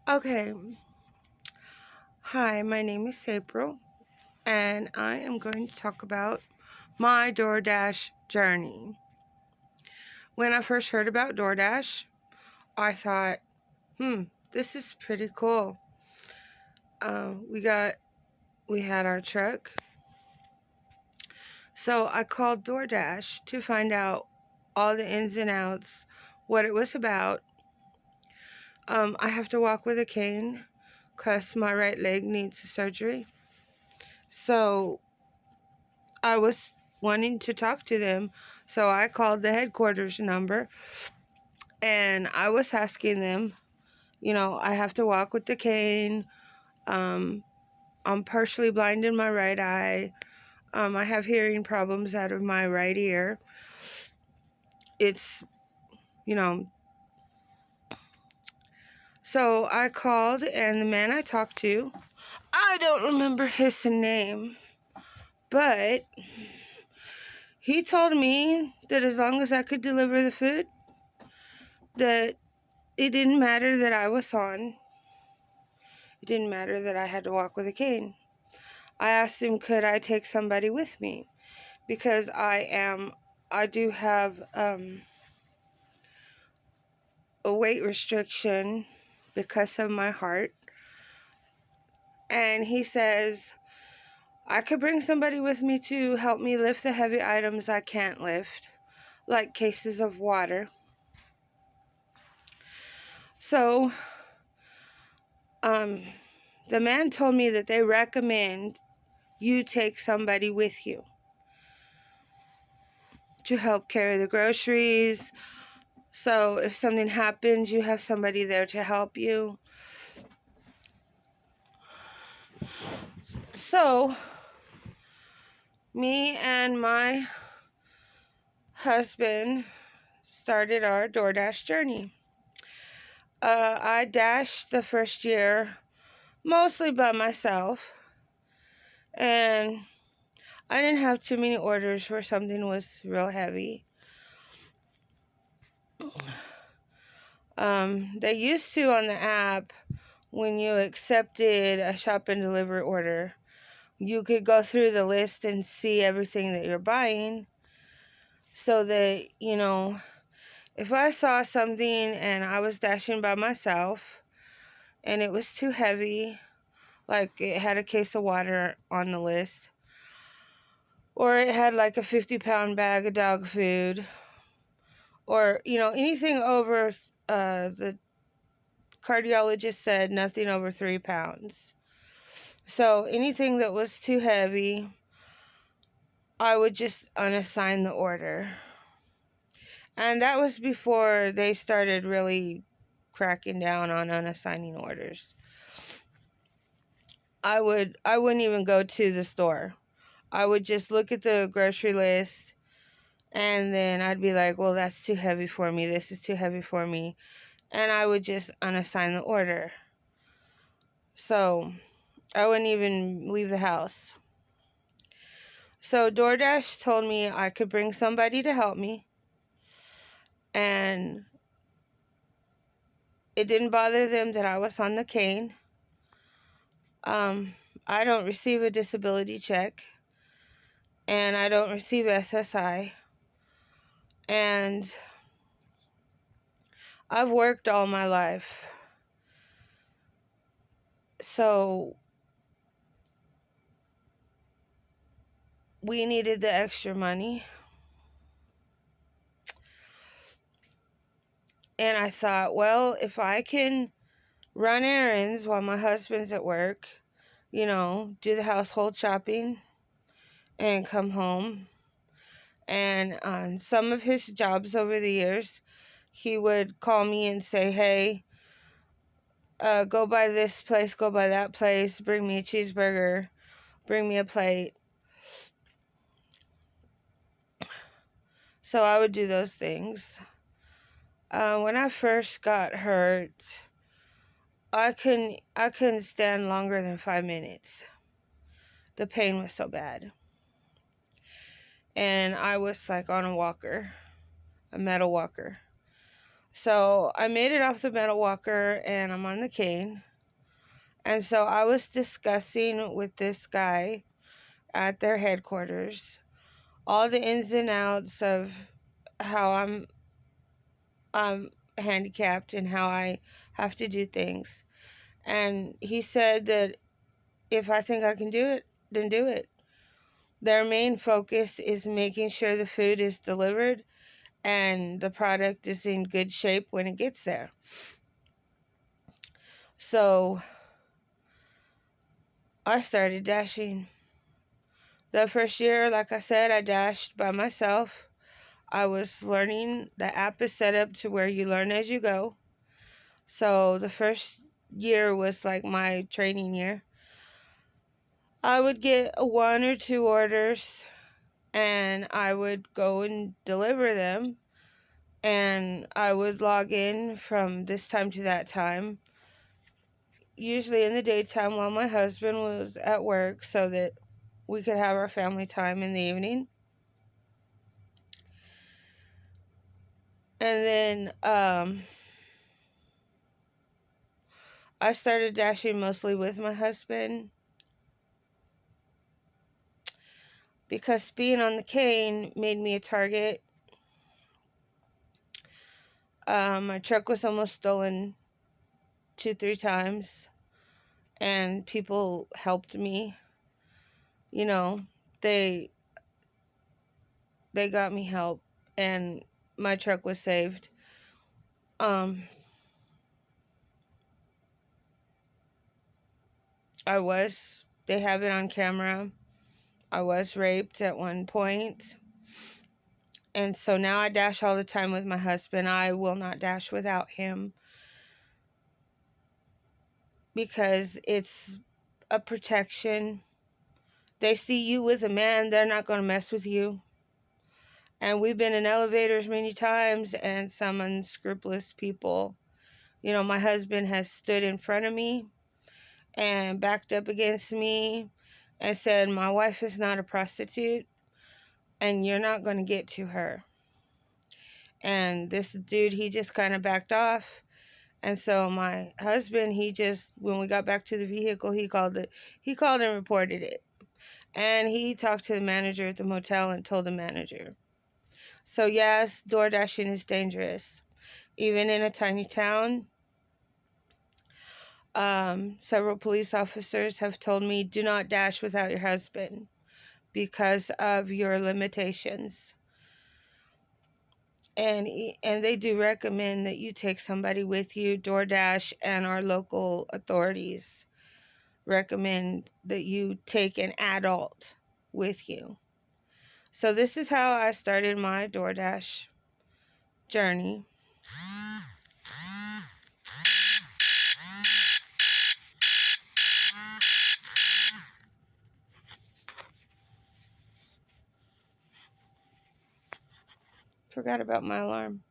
Okay. Hi, my name is April, and I am going to talk about my DoorDash journey. When I first heard about DoorDash, I thought, this is pretty cool. We had our truck, so I called DoorDash to find out all the ins and outs, what it was about. I have to walk with a cane because my right leg needs surgery. So I was wanting to talk to them, so I called the headquarters number and I was asking them, I have to walk with the cane. Um, I'm partially blind in my right eye. I have hearing problems out of my right ear. It's, you know, so I called and the man I talked to, I don't remember his name, but he told me that as long as I could deliver the food, that it didn't matter that I was on. It didn't matter that I had to walk with a cane. I asked him, could I take somebody with me? Because I do have a weight restriction because of my heart. And he says, I could bring somebody with me to help me lift the heavy items I can't lift, like cases of water. So, the man told me that they recommend you take somebody with you to help carry the groceries. So if something happens, you have somebody there to help you. So me and my husband started our DoorDash journey. I dashed the first year mostly by myself, and I didn't have too many orders where something was real heavy. They used to on the app, when you accepted a shop and deliver order, you could go through the list and see everything that you're buying, so that, if I saw something and I was dashing by myself and it was too heavy, like it had a case of water on the list, or it had like a 50-pound bag of dog food, or, anything over, the cardiologist said nothing over 3 pounds. So anything that was too heavy, I would just unassign the order. And that was before they started really cracking down on unassigning orders. I wouldn't even go to the store. I would just look at the grocery list, and then I'd be like, well, that's too heavy for me. This is too heavy for me. And I would just unassign the order. So I wouldn't even leave the house. So DoorDash told me I could bring somebody to help me, and it didn't bother them that I was on the cane. I don't receive a disability check, and I don't receive SSI, and I've worked all my life. So we needed the extra money. And I thought, well, if I can run errands while my husband's at work, do the household shopping and come home. And on some of his jobs over the years, he would call me and say, hey, go by this place, go by that place, bring me a cheeseburger, bring me a plate. So I would do those things. When I first got hurt, I couldn't stand longer than 5 minutes. The pain was so bad. And I was like on a walker, a metal walker. So I made it off the metal walker and I'm on the cane. And so I was discussing with this guy at their headquarters all the ins and outs of how I'm handicapped and how I have to do things. And he said that if I think I can do it, then do it. Their main focus is making sure the food is delivered and the product is in good shape when it gets there. So I started dashing. The first year, like I said, I dashed by myself. I was learning. The app is set up to where you learn as you go. So the first year was like my training year. I would get one or two orders and I would go and deliver them. And I would log in from this time to that time, usually in the daytime while my husband was at work so that we could have our family time in the evening. And then I started dashing mostly with my husband because being on the cane made me a target. My truck was almost stolen 2-3 times, and people helped me. You know, they got me help, and my truck was saved. Um, they have it on camera. I was raped at one point. And so now I dash all the time with my husband. I will not dash without him because it's a protection. They see you with a man, they're not going to mess with you. And we've been in elevators many times, and some unscrupulous people, my husband has stood in front of me and backed up against me and said, my wife is not a prostitute and you're not going to get to her. And this dude, he just kind of backed off. And so my husband, when we got back to the vehicle, he called and reported it. And he talked to the manager at the motel and told the manager. So yes, door dashing is dangerous. Even in a tiny town, several police officers have told me, do not dash without your husband because of your limitations. And they do recommend that you take somebody with you. DoorDash and our local authorities recommend that you take an adult with you. So this is how I started my DoorDash journey. Forgot about my alarm.